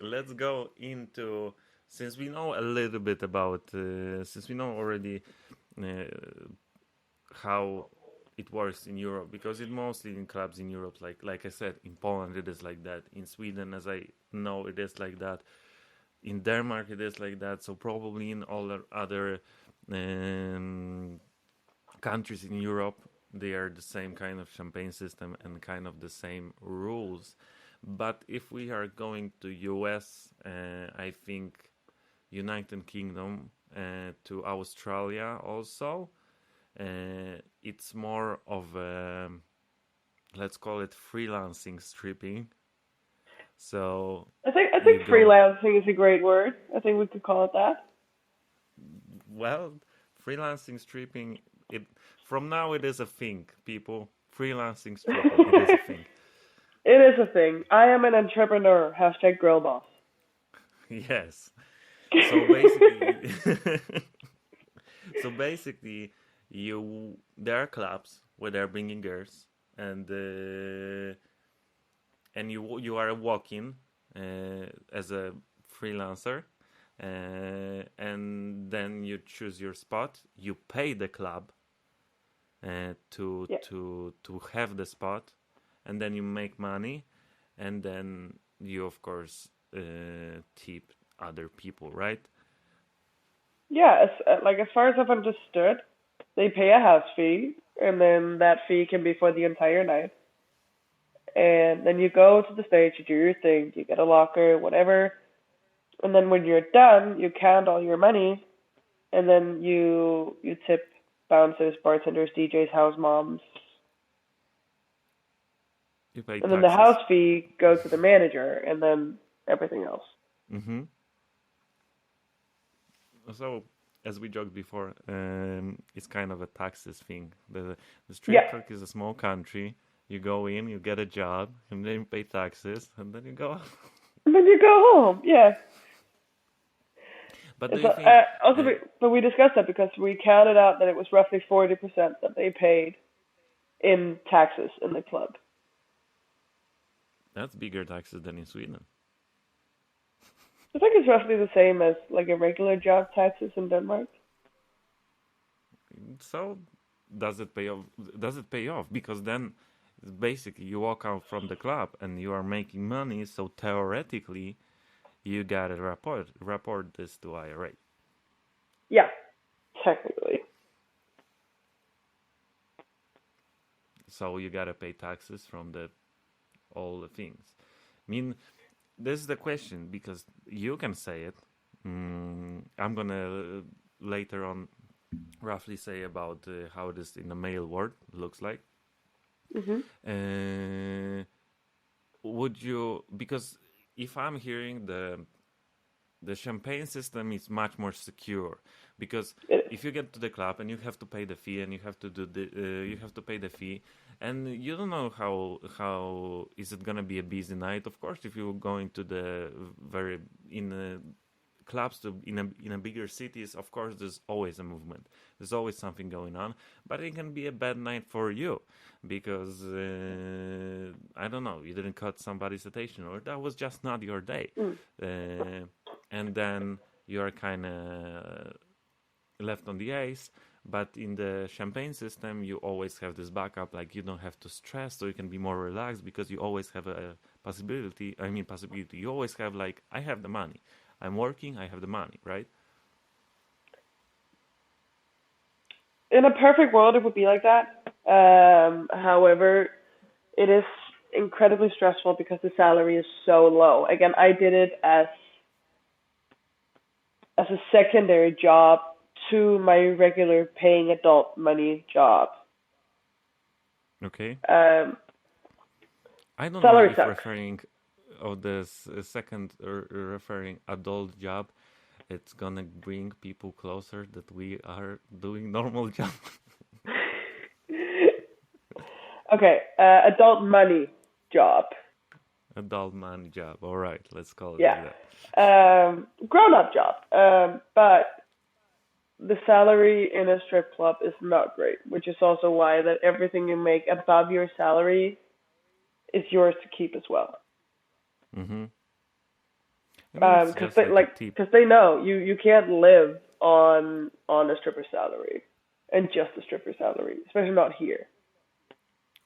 let's go into, since we know a little bit about, since we know already uh, how it works in Europe, because it mostly in clubs in Europe, like I said, in Poland it is like that, in Sweden, as I know, it is like that, in Denmark it is like that, so probably in all the other um, countries in Europe they are the same kind of champagne system and kind of the same rules. But if we are going to US, I think United Kingdom, to Australia also, it's more of a, let's call it freelancing stripping. So I think you go, freelancing is a great word. I think we could call it that. well, freelancing stripping, it from now it is a thing, people. Freelancing stripping, it is a thing. It is a thing. I am an entrepreneur. Hashtag girl boss. Yes. So basically, so basically, you there are clubs where they're bringing girls, and you are walking as a freelancer, and then you choose your spot. You pay the club to Yeah. have the spot, and then you make money, and then you of course tip other people, right? Yeah, like as far as I've understood, they pay a house fee, and then that fee can be for the entire night. And then you go to the stage, you do your thing, you get a locker, whatever. And then when you're done, you count all your money, and then you tip bouncers, bartenders, DJs, house moms, You pay and then the house taxes. fee goes to the manager, and then everything else. Mm-hmm. So, as we joked before, it's kind of a taxes thing. The Yeah, strip club is a small country. You go in, you get a job, and then you pay taxes, and then you go. and then you go home. Yeah. But do It's you think also, uh, but we discussed that because we counted out that it was roughly 40% that they paid in taxes in the club. that's bigger taxes than in Sweden? I think it's roughly the same as like a regular job taxes in Denmark. So, does it pay off? Does it pay off? Because then, basically, you walk out from the club and you are making money. So theoretically, you gotta report this to IRA. Yeah, technically. So you gotta pay taxes from the all the things. I mean, this is the question because you can say it. I'm gonna later on roughly say about how this in the male world looks like. Mhm. Uh, would you, because if I'm hearing the champagne system is much more secure, because It is. if you get to the club and you have to pay the fee and you have to do the you have to pay the fee, and you don't know how is it gonna be a busy night. Of course, if you're going to the very in clubs to in a bigger cities, of course there's always a movement, there's always something going on, but it can be a bad night for you because I don't know, you didn't cut somebody's attention or that was just not your day, Mm. uh, and then you're kind of left on the ice. But in the champagne system you always have this backup, like you don't have to stress, so you can be more relaxed because you always have a possibility, you always have, like, I have the money, I'm working, I have the money, right? In a perfect world, it would be like that. However, it is incredibly stressful because the salary is so low. Again, I did it as a secondary job to my regular paying adult money job. Okay. Um, I don't know Salary if sucks. referring of this second or referring adult job, it's gonna bring people closer that we are doing normal job. Okay, adult money job. Adult man job. All right, let's call it Yeah. like that. Grown up job. But the salary in a strip club is not great, which is also why that everything you make above your salary is yours to keep as well. Mm-hmm. I mean, it's Because just like a tip. they know you can't live on a stripper salary and just a stripper salary, especially not here.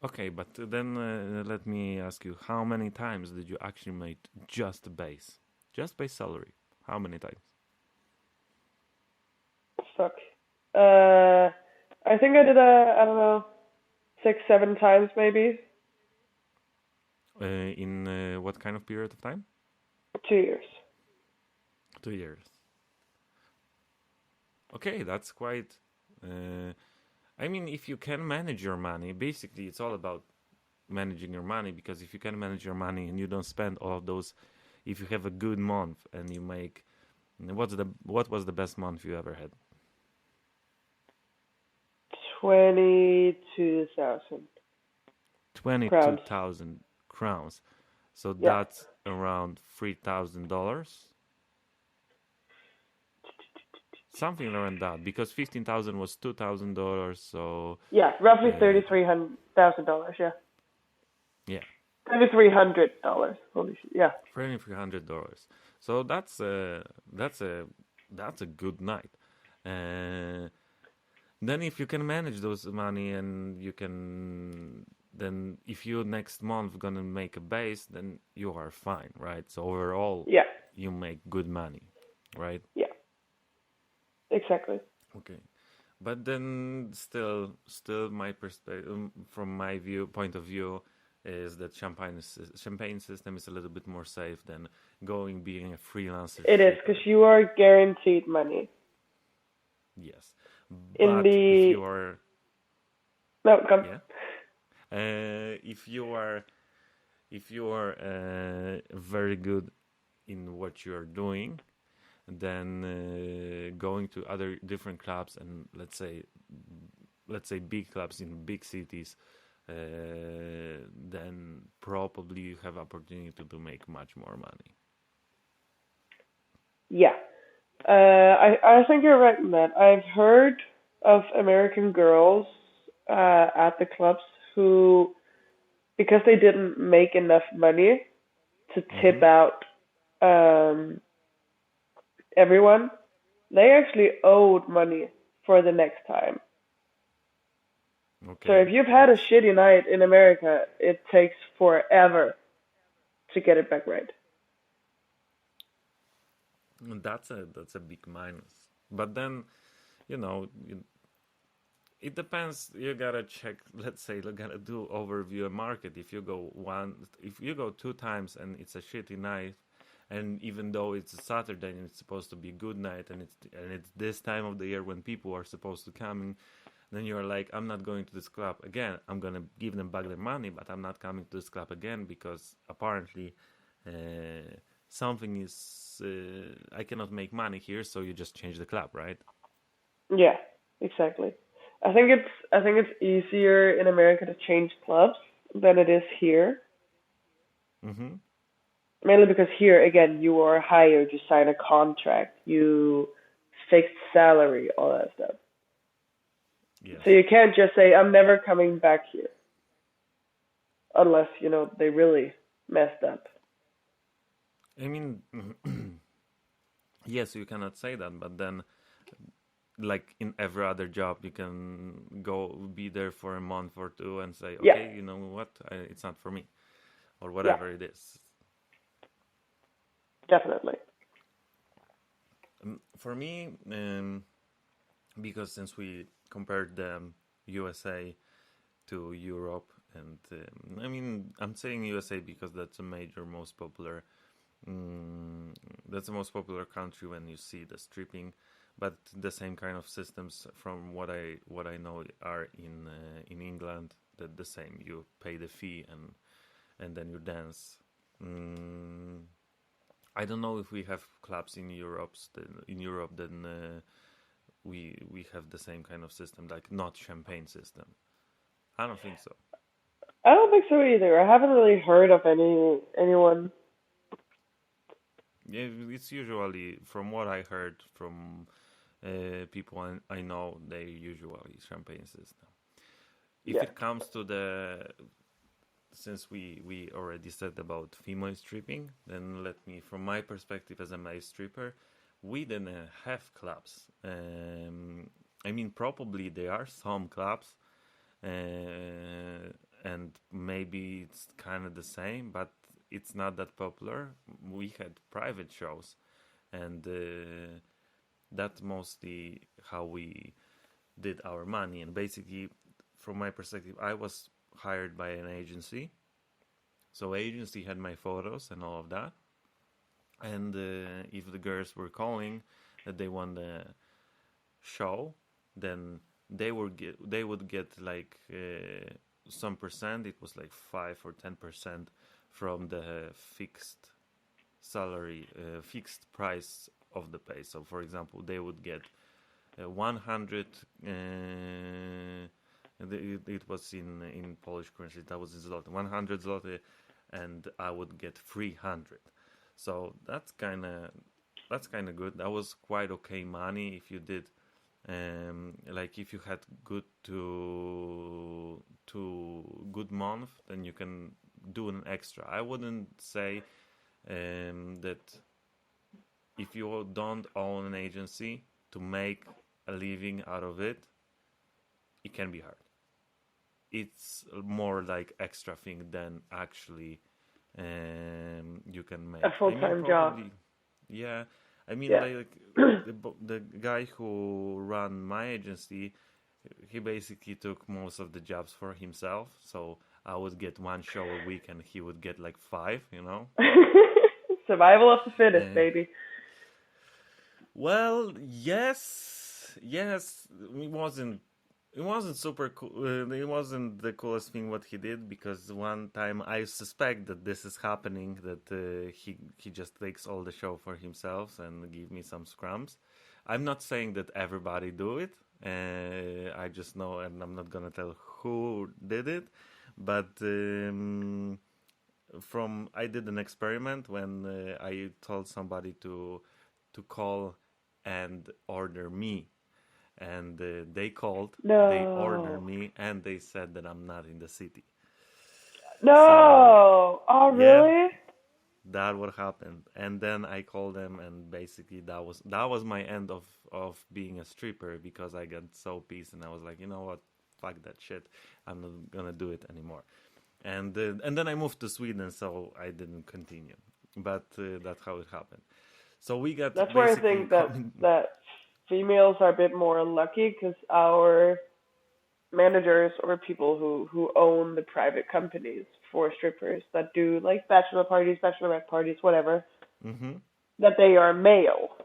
Okay, but then let me ask you, how many times did you actually make just base salary? How many times? Fuck. I think I did I don't know, 6, 7 times maybe. In what kind of period of time? 2 years. 2 years. Okay, that's quite. I mean, if you can manage your money, basically, it's all about managing your money. Because if you can manage your money and you don't spend all of those, if you have a good month and you make, what was the best month you ever had? 22,000 Twenty-two crowns. thousand crowns. So Yeah. that's around $3,000. Something around that, because 15,000 was $2,000. So Yeah, roughly uh, $33,000. Yeah, yeah, $3,300. Holy shit. Yeah. $3,300. So that's a good night. Uh, then if you can manage those money and you can, then if you next month gonna make a base, then you are fine, right? So overall, Yeah. you make good money, right? Yeah. Exactly. Okay. But then still my perspective, from my point of view, is that champagne system is a little bit more safe than being a freelancer It is stripper. because you are guaranteed money. Yes, In but if the you are, no, come. yeah, if you are very good in what you are doing, then going to other different clubs, and let's say big clubs in big cities, then probably you have opportunity to make much more money. Yeah. I think you're right in that. I've heard of American girls at the clubs who, because they didn't make enough money to tip Hmm. out um, everyone, they actually owed money for the next time. So Okay, if you've had a that's shitty night in America, it takes forever to get it back right. that's a big minus. But then you know you, it depends. You gotta check. Let's say you gotta do overview a market. If you go 2 times and it's a shitty night, and even though it's a Saturday and it's supposed to be a good night, and it's this time of the year when people are supposed to come in, then you're like, I'm not going to this club again. I'm gonna give them back their money, but I'm not coming to this club again because apparently something is I cannot make money here. So you just change the club, right? Yeah, exactly. I think it's easier in America to change clubs than it is here. Mm-hmm. Mainly because here again you are hired, you sign a contract, you fixed salary, all that stuff. So Yes. you can't just say I'm never coming back here unless they really messed up. I mean, yes, you cannot say that, but then, like in every other job, you can go be there for a month or two and say, Yeah, okay, you know what, it's not for me, or yeah, whatever it is. definitely. For me, because since we compared the USA to Europe, and I mean, I'm saying USA because that's a major, most popular. That's the most popular country when you see the stripping, but the same kind of systems, from what I know, are in England. That the same. You pay the fee and then you dance. Mm, I don't know if we have clubs in Europe, then we have the same kind of system, like not champagne system. I don't think so. I don't think so either. I haven't really heard of anyone. Yeah, it's usually, from what I heard from people I know, they usually champagne system. If Yeah, it comes to the since we already said about female stripping, then let me, from my perspective as a male stripper, we didn't have clubs. I mean, probably there are some clubs, and maybe it's kind of the same, but it's not that popular. We had private shows, and that's mostly how we did our money. And basically, from my perspective, I was hired by an agency, so agency had my photos and all of that. And if the girls were calling that they want the show, then they would get like some percent. It was like 5 or 10% from the fixed salary, fixed price of the pay. So, for example, they would get 100. It was in Polish currency. That was in zloty. 100 zloty, and I would get 300. So that's kind of good. That was quite okay money if you did. Like if you had good month, then you can do an extra. I wouldn't say that if you don't own an agency, to make a living out of it, it can be hard. It's more like extra thing than actually you can make. A full-time job. Yeah. I mean, Yeah. like the guy who ran my agency, he basically took most of the jobs for himself. So I would get one show a week, and he would get like 5. Survival of the fittest, baby. Well, yes. It wasn't super cool. It wasn't the coolest thing what he did, because one time I suspect that this is happening, that he just takes all the show for himself and give me some scrums. I'm not saying that everybody do it. I just know, and I'm not gonna tell who did it, but I did an experiment when I told somebody to call and order me. And they called, No. they ordered me, and they said that I'm not in the city. No! Oh, really? Yeah, that what happened. And then I called them, and basically that was my end of being a stripper, because I got so pissed, and I was like, you know what, fuck that shit. I'm not gonna do it anymore. And then I moved to Sweden, so I didn't continue. But that's how it happened. So we got. That's where I think that females are a bit more lucky, because our managers or people who own the private companies for strippers that do like bachelor parties, bachelorette parties, whatever, that they are male.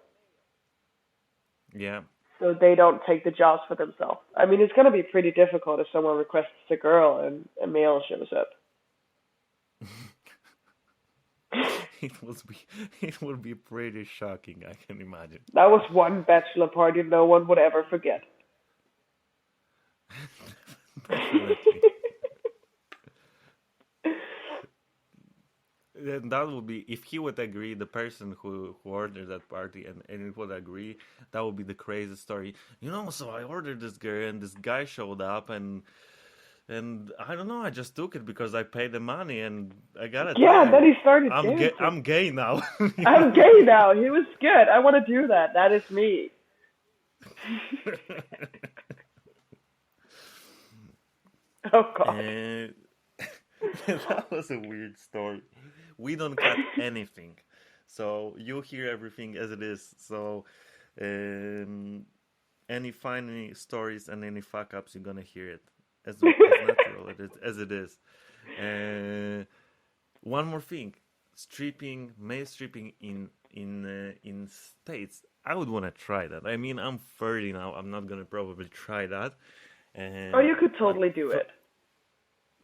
Yeah. So they don't take the jobs for themselves. I mean, it's going to be pretty difficult if someone requests a girl and a male shows up. It would be pretty shocking, I can imagine. That was one bachelor party no one would ever forget. Definitely. Then that would be, if he would agree, the person who ordered that party, and it would agree, that would be the craziest story. So I ordered this girl, and this guy showed up, and I don't know, I just took it because I paid the money, and I got it. Yeah, then he started I'm gay now. I'm gay now. He was good. I want to do that. That is me. Oh, God. That was a weird story. We don't cut anything. So you hear everything as it is. So any funny stories and any fuck ups, you're gonna hear it as natural as it is. One more thing, male stripping in States. I would want to try that. I mean, I'm 30 now. I'm not gonna probably try that. You could totally do it.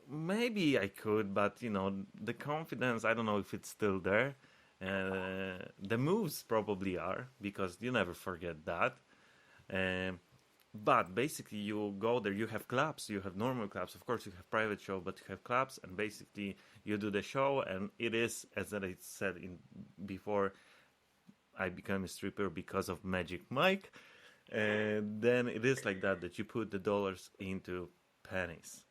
Maybe I could, but the confidence, I don't know if it's still there. The moves probably are, because you never forget that. But basically, you go there, you have clubs, you have normal clubs. Of course, you have private show, but you have clubs, and basically you do the show, and it is, as I said before, I became a stripper because of Magic Mike. And then it is like that you put the dollars into pennies.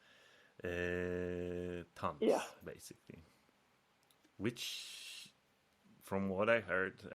Yeah. tons basically, which from what I heard